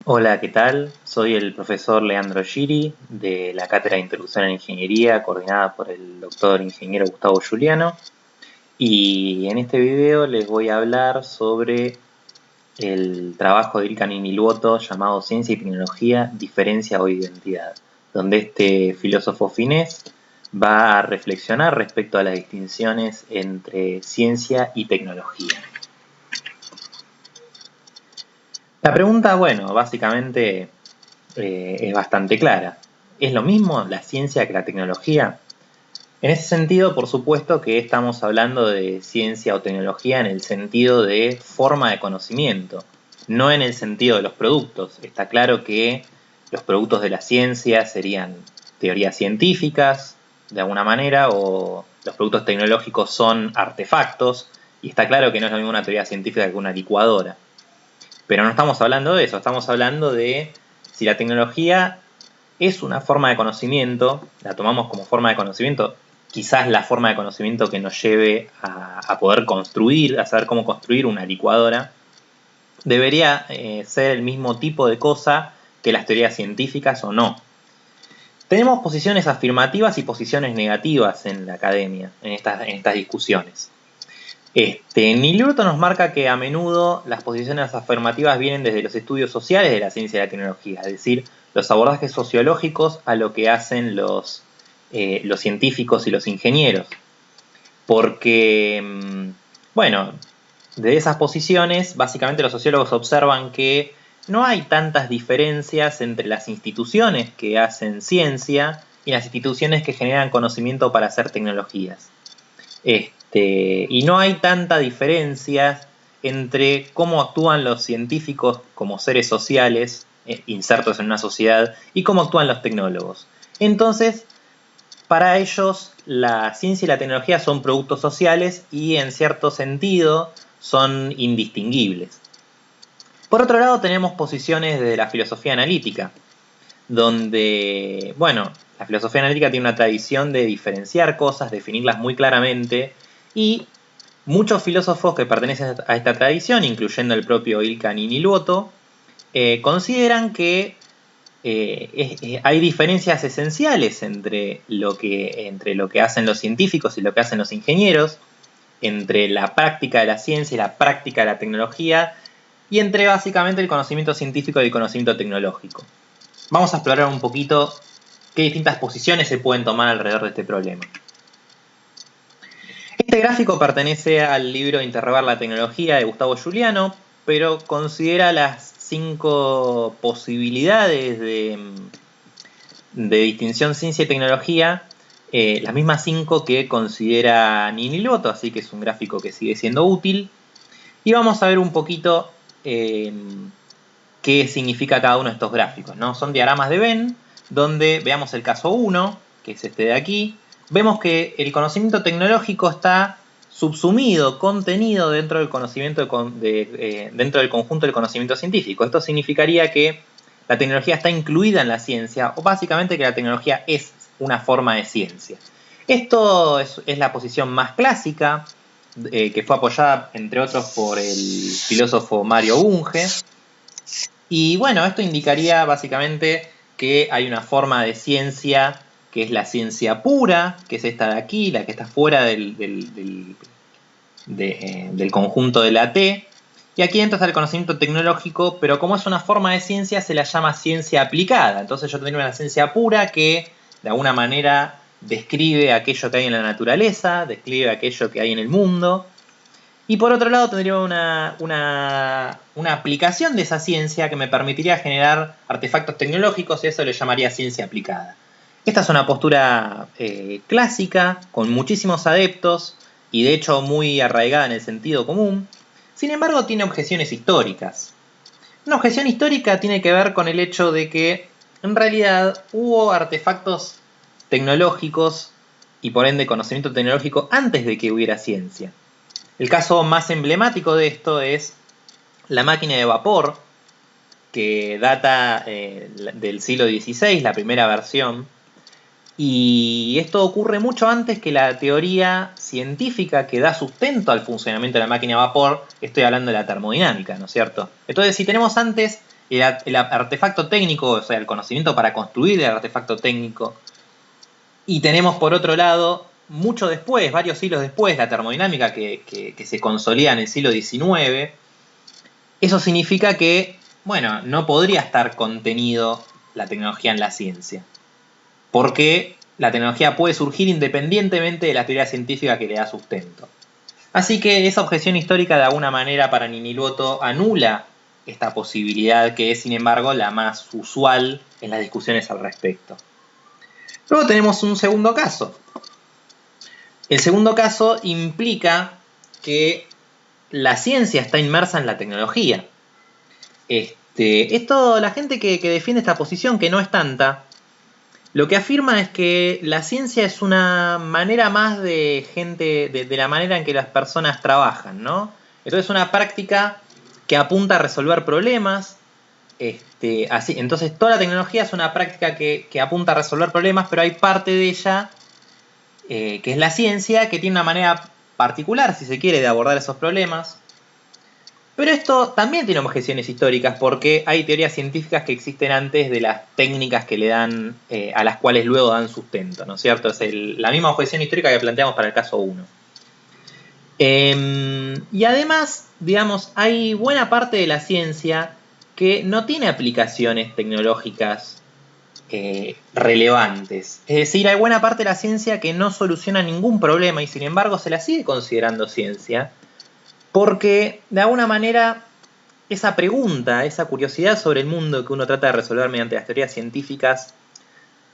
Hola, ¿qué tal? Soy el profesor Leandro Giri de la Cátedra de Introducción a la Ingeniería, coordinada por el doctor ingeniero Gustavo Giuliano. Y en este video les voy a hablar sobre el trabajo de Ilkan Niluoto llamado Ciencia y Tecnología, Diferencia o Identidad, donde este filósofo finés va a reflexionar respecto a las distinciones entre ciencia y tecnología. La pregunta, bueno, básicamente es bastante clara. ¿Es lo mismo la ciencia que la tecnología? En ese sentido, por supuesto que estamos hablando de ciencia o tecnología en el sentido de forma de conocimiento, no en el sentido de los productos. Está claro que los productos de la ciencia serían teorías científicas, de alguna manera, o los productos tecnológicos son artefactos, y está claro que no es lo mismo una teoría científica que una licuadora. Pero no estamos hablando de eso, estamos hablando de si la tecnología es una forma de conocimiento, la tomamos como forma de conocimiento, quizás la forma de conocimiento que nos lleve a poder construir, a saber cómo construir una licuadora, debería ser el mismo tipo de cosa que las teorías científicas o no. Tenemos posiciones afirmativas y posiciones negativas en la academia, en estas discusiones. Niluoto nos marca que a menudo las posiciones afirmativas vienen desde los estudios sociales de la ciencia y la tecnología, es decir, los abordajes sociológicos a lo que hacen los científicos y los ingenieros. Porque, bueno, de esas posiciones, básicamente los sociólogos observan que no hay tantas diferencias entre las instituciones que hacen ciencia y las instituciones que generan conocimiento para hacer tecnologías. Y no hay tanta diferencia entre cómo actúan los científicos como seres sociales insertos en una sociedad y cómo actúan los tecnólogos. Entonces, para ellos, la ciencia y la tecnología son productos sociales y en cierto sentido son indistinguibles. Por otro lado, tenemos posiciones de la filosofía analítica, donde, bueno, la filosofía analítica tiene una tradición de diferenciar cosas, definirlas muy claramente, y muchos filósofos que pertenecen a esta tradición, incluyendo el propio Ilkan Niluoto, consideran que hay diferencias esenciales entre lo que hacen los científicos y lo que hacen los ingenieros, entre la práctica de la ciencia y la práctica de la tecnología, y entre básicamente el conocimiento científico y el conocimiento tecnológico. Vamos a explorar un poquito qué distintas posiciones se pueden tomar alrededor de este problema. Este gráfico pertenece al libro Interrogar la tecnología de Gustavo Giuliano, pero considera las 5 posibilidades de distinción ciencia y tecnología, las mismas 5 que considera Niluoto, así que es un gráfico que sigue siendo útil. Y vamos a ver un poquito qué significa cada uno de estos gráficos, ¿no? Son diagramas de Venn, donde veamos el caso 1, que es este de aquí. Vemos que el conocimiento tecnológico está subsumido, contenido dentro del conocimiento dentro del conjunto del conocimiento científico. Esto significaría que la tecnología está incluida en la ciencia, o básicamente que la tecnología es una forma de ciencia. Esto es la posición más clásica, que fue apoyada, entre otros, por el filósofo Mario Bunge. Y bueno, esto indicaría básicamente que hay una forma de ciencia que es la ciencia pura, que es esta de aquí, la que está fuera del conjunto de la T. Y aquí entra el conocimiento tecnológico, pero como es una forma de ciencia, se la llama ciencia aplicada. Entonces yo tendría una ciencia pura que de alguna manera describe aquello que hay en la naturaleza, describe aquello que hay en el mundo. Y por otro lado tendría una aplicación de esa ciencia que me permitiría generar artefactos tecnológicos y eso le llamaría ciencia aplicada. Esta es una postura clásica, con muchísimos adeptos y de hecho muy arraigada en el sentido común. Sin embargo, tiene objeciones históricas. Una objeción histórica tiene que ver con el hecho de que en realidad hubo artefactos tecnológicos y por ende conocimiento tecnológico antes de que hubiera ciencia. El caso más emblemático de esto es la máquina de vapor, que data del siglo XVI, la primera versión. Y esto ocurre mucho antes que la teoría científica que da sustento al funcionamiento de la máquina de vapor. Estoy hablando de la termodinámica, ¿no es cierto? Entonces, si tenemos antes el artefacto técnico, o sea, el conocimiento para construir el artefacto técnico. Y tenemos por otro lado, mucho después, varios siglos después, la termodinámica que se consolida en el siglo XIX. Eso significa que, bueno, no podría estar contenido la tecnología en la ciencia. Porque la tecnología puede surgir independientemente de la teoría científica que le da sustento. Así que esa objeción histórica de alguna manera para Ninilotto anula esta posibilidad que es sin embargo la más usual en las discusiones al respecto. Luego tenemos un segundo caso. El segundo caso implica que la ciencia está inmersa en la tecnología. La gente que defiende esta posición, que no es tanta, lo que afirma es que la ciencia es una manera más de la manera en que las personas trabajan, ¿no? Entonces es una práctica que apunta a resolver problemas. Entonces toda la tecnología es una práctica que apunta a resolver problemas, pero hay parte de ella, que es la ciencia, que tiene una manera particular, si se quiere, de abordar esos problemas. Pero esto también tiene objeciones históricas porque hay teorías científicas que existen antes de las técnicas que le dan, a las cuales luego dan sustento, ¿no es cierto? Es la misma objeción histórica que planteamos para el caso 1. Y además, digamos, hay buena parte de la ciencia que no tiene aplicaciones tecnológicas relevantes. Es decir, hay buena parte de la ciencia que no soluciona ningún problema y sin embargo se la sigue considerando ciencia. Porque, de alguna manera, esa pregunta, esa curiosidad sobre el mundo que uno trata de resolver mediante las teorías científicas,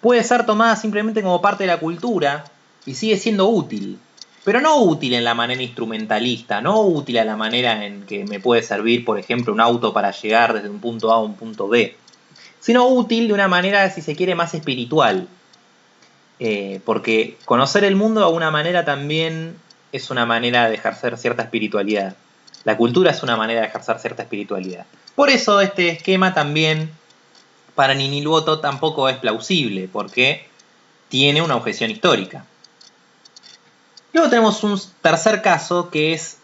puede ser tomada simplemente como parte de la cultura y sigue siendo útil. Pero no útil en la manera instrumentalista, no útil a la manera en que me puede servir, por ejemplo, un auto para llegar desde un punto A a un punto B, sino útil de una manera, si se quiere, más espiritual. Porque conocer el mundo de alguna manera también es una manera de ejercer cierta espiritualidad. La cultura es una manera de ejercer cierta espiritualidad. Por eso este esquema también para Ninilotto tampoco es plausible, porque tiene una objeción histórica. Luego tenemos un tercer caso, que es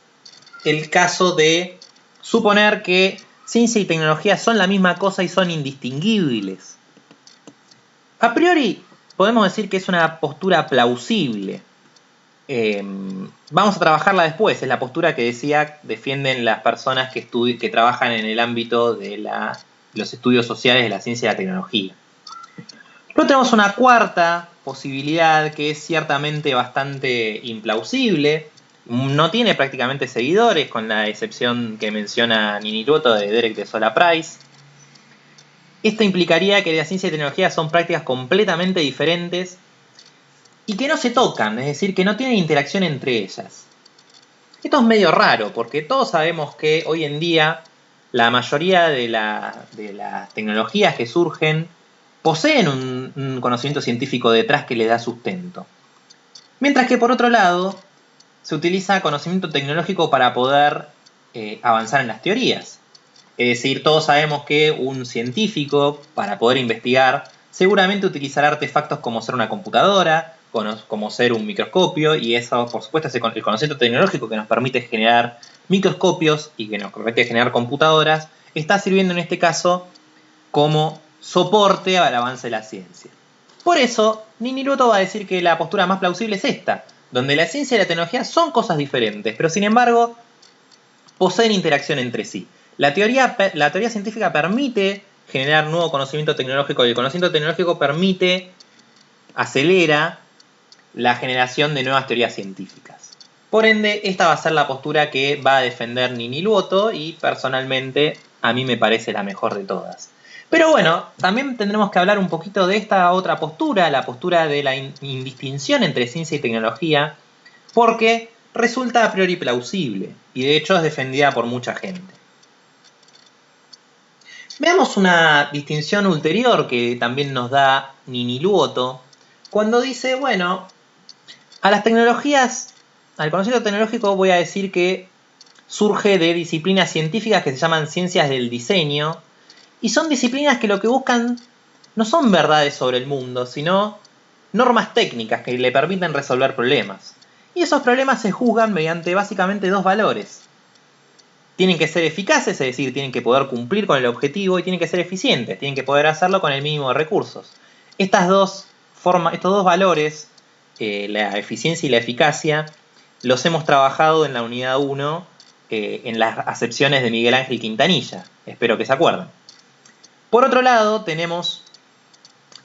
el caso de suponer que ciencia y tecnología son la misma cosa y son indistinguibles. A priori podemos decir que es una postura plausible. Vamos a trabajarla después, es la postura que decía defienden las personas que trabajan en el ámbito de los estudios sociales de la ciencia y la tecnología. Luego tenemos una cuarta posibilidad que es ciertamente bastante implausible, no tiene prácticamente seguidores, con la excepción que menciona Ninilotto de Derek de Sola Price. Esto implicaría que la ciencia y tecnología son prácticas completamente diferentes y que no se tocan, es decir, que no tienen interacción entre ellas. Esto es medio raro, porque todos sabemos que hoy en día la mayoría de las tecnologías que surgen poseen un conocimiento científico detrás que les da sustento. Mientras que por otro lado, se utiliza conocimiento tecnológico para poder avanzar en las teorías. Es decir, todos sabemos que un científico, para poder investigar, seguramente utilizará artefactos como ser una computadora, como ser un microscopio, y eso, por supuesto, es el conocimiento tecnológico que nos permite generar microscopios y que nos permite generar computadoras, está sirviendo en este caso como soporte al avance de la ciencia. Por eso, Ninilotto va a decir que la postura más plausible es esta, donde la ciencia y la tecnología son cosas diferentes, pero sin embargo poseen interacción entre sí. La teoría científica permite generar nuevo conocimiento tecnológico y el conocimiento tecnológico acelera la generación de nuevas teorías científicas. Por ende, esta va a ser la postura que va a defender Ninilotto y personalmente a mí me parece la mejor de todas. Pero bueno, también tendremos que hablar un poquito de esta otra postura, la postura de la indistinción entre ciencia y tecnología, porque resulta a priori plausible y de hecho es defendida por mucha gente. Veamos una distinción ulterior que también nos da Ninilotto cuando dice, bueno, a las tecnologías, al conocimiento tecnológico voy a decir que surge de disciplinas científicas que se llaman ciencias del diseño y son disciplinas que lo que buscan no son verdades sobre el mundo, sino normas técnicas que le permiten resolver problemas. Y esos problemas se juzgan mediante básicamente dos valores. tienen que ser eficaces, es decir, tienen que poder cumplir con el objetivo, y tienen que ser eficientes, tienen que poder hacerlo con el mínimo de recursos. Estos dos valores, la eficiencia y la eficacia, los hemos trabajado en la unidad 1, en las acepciones de Miguel Ángel Quintanilla. Espero que se acuerden. Por otro lado, tenemos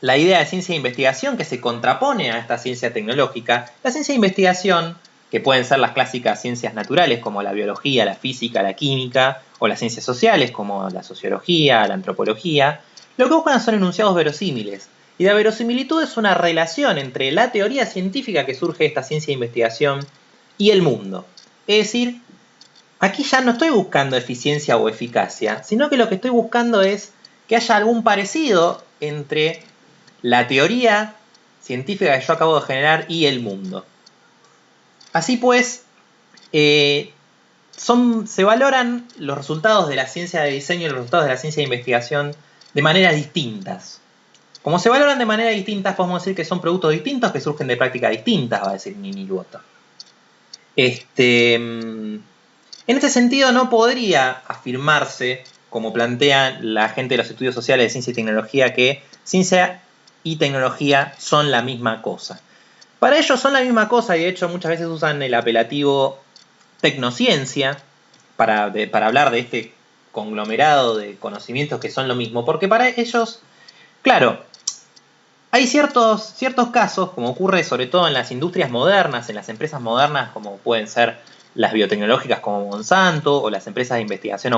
la idea de ciencia de investigación que se contrapone a esta ciencia tecnológica. La ciencia de investigación, que pueden ser las clásicas ciencias naturales como la biología, la física, la química, o las ciencias sociales como la sociología, la antropología, lo que buscan son enunciados verosímiles. Y la verosimilitud es una relación entre la teoría científica que surge de esta ciencia de investigación y el mundo. Es decir, aquí ya no estoy buscando eficiencia o eficacia, sino que lo que estoy buscando es que haya algún parecido entre la teoría científica que yo acabo de generar y el mundo. Así pues, se valoran los resultados de la ciencia de diseño y los resultados de la ciencia de investigación de maneras distintas. Como se valoran de maneras distintas, podemos decir que son productos distintos que surgen de prácticas distintas, va a decir Niniluoto. En este sentido, no podría afirmarse, como plantean la gente de los estudios sociales de ciencia y tecnología, que ciencia y tecnología son la misma cosa. Para ellos son la misma cosa y de hecho muchas veces usan el apelativo tecnociencia para hablar de este conglomerado de conocimientos que son lo mismo, porque para ellos, claro, hay ciertos casos, como ocurre sobre todo en las industrias modernas, en las empresas modernas, como pueden ser las biotecnológicas como Monsanto, o las empresas de investigación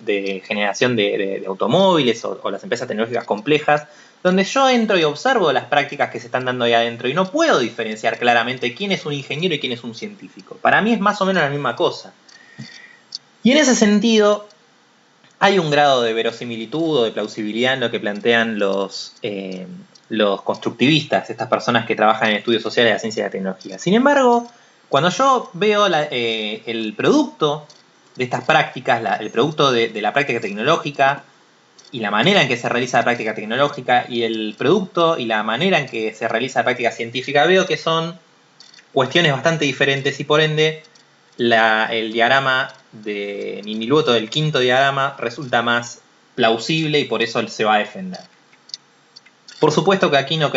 de generación de automóviles, o las empresas tecnológicas complejas, donde yo entro y observo las prácticas que se están dando ahí adentro y no puedo diferenciar claramente quién es un ingeniero y quién es un científico. Para mí es más o menos la misma cosa. Y en ese sentido, hay un grado de verosimilitud o de plausibilidad en lo que plantean los constructivistas, estas personas que trabajan en estudios sociales de la ciencia y la tecnología. Sin embargo, cuando yo veo el producto de estas prácticas, el producto de la práctica tecnológica y la manera en que se realiza la práctica tecnológica y el producto y la manera en que se realiza la práctica científica, veo que son cuestiones bastante diferentes y por ende el diagrama de Niniluoto, el quinto diagrama, resulta más plausible y por eso se va a defender. Por supuesto que aquí no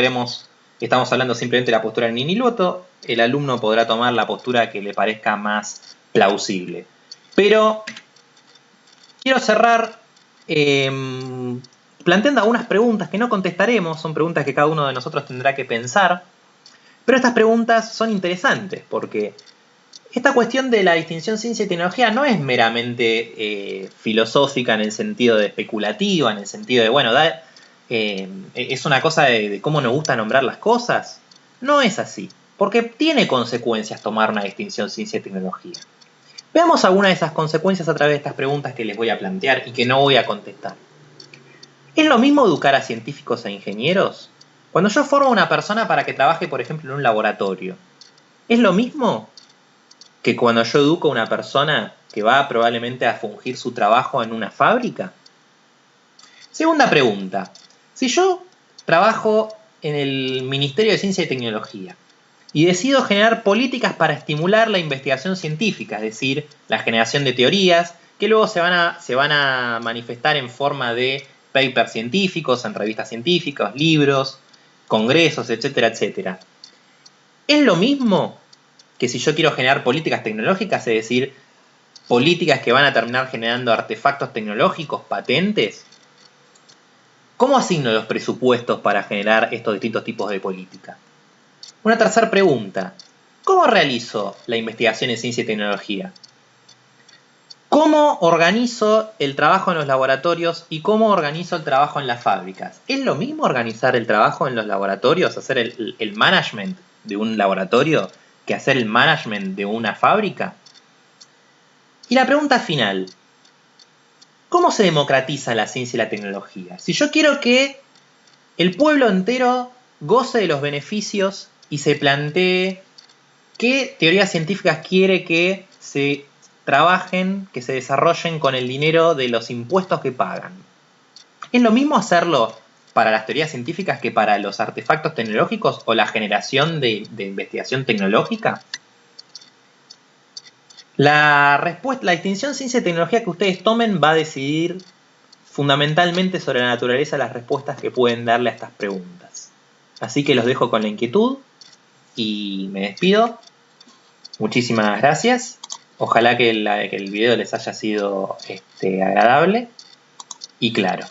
estamos hablando simplemente de la postura de Niniluoto, el alumno podrá tomar la postura que le parezca más plausible. Pero quiero cerrar planteando algunas preguntas que no contestaremos, son preguntas que cada uno de nosotros tendrá que pensar, pero estas preguntas son interesantes porque esta cuestión de la distinción ciencia y tecnología no es meramente filosófica en el sentido de especulativa, en el sentido de, bueno, es una cosa de cómo nos gusta nombrar las cosas. No es así, porque tiene consecuencias tomar una distinción ciencia y tecnología. Veamos algunas de esas consecuencias a través de estas preguntas que les voy a plantear y que no voy a contestar. ¿Es lo mismo educar a científicos e ingenieros? Cuando yo formo a una persona para que trabaje, por ejemplo, en un laboratorio, ¿es lo mismo que cuando yo educo a una persona que va probablemente a fungir su trabajo en una fábrica? Segunda pregunta. Si yo trabajo en el Ministerio de Ciencia y Tecnología y decido generar políticas para estimular la investigación científica, es decir, la generación de teorías que luego se van a manifestar en forma de papers científicos, en revistas científicas, libros, congresos, etcétera, etcétera. ¿Es lo mismo que si yo quiero generar políticas tecnológicas, es decir, políticas que van a terminar generando artefactos tecnológicos, patentes? ¿Cómo asigno los presupuestos para generar estos distintos tipos de política? Una tercera pregunta. ¿Cómo realizo la investigación en ciencia y tecnología? ¿Cómo organizo el trabajo en los laboratorios y cómo organizo el trabajo en las fábricas? ¿Es lo mismo organizar el trabajo en los laboratorios, hacer el management de un laboratorio, que hacer el management de una fábrica? Y la pregunta final. ¿Cómo se democratiza la ciencia y la tecnología? Si yo quiero que el pueblo entero goce de los beneficios y se plantee qué teorías científicas quiere que se trabajen, que se desarrollen con el dinero de los impuestos que pagan. ¿Es lo mismo hacerlo para las teorías científicas que para los artefactos tecnológicos o la generación de investigación tecnológica? La distinción ciencia y tecnología que ustedes tomen va a decidir fundamentalmente sobre la naturaleza de las respuestas que pueden darle a estas preguntas. Así que los dejo con la inquietud y me despido. Muchísimas gracias. Ojalá que el video les haya sido agradable y claro.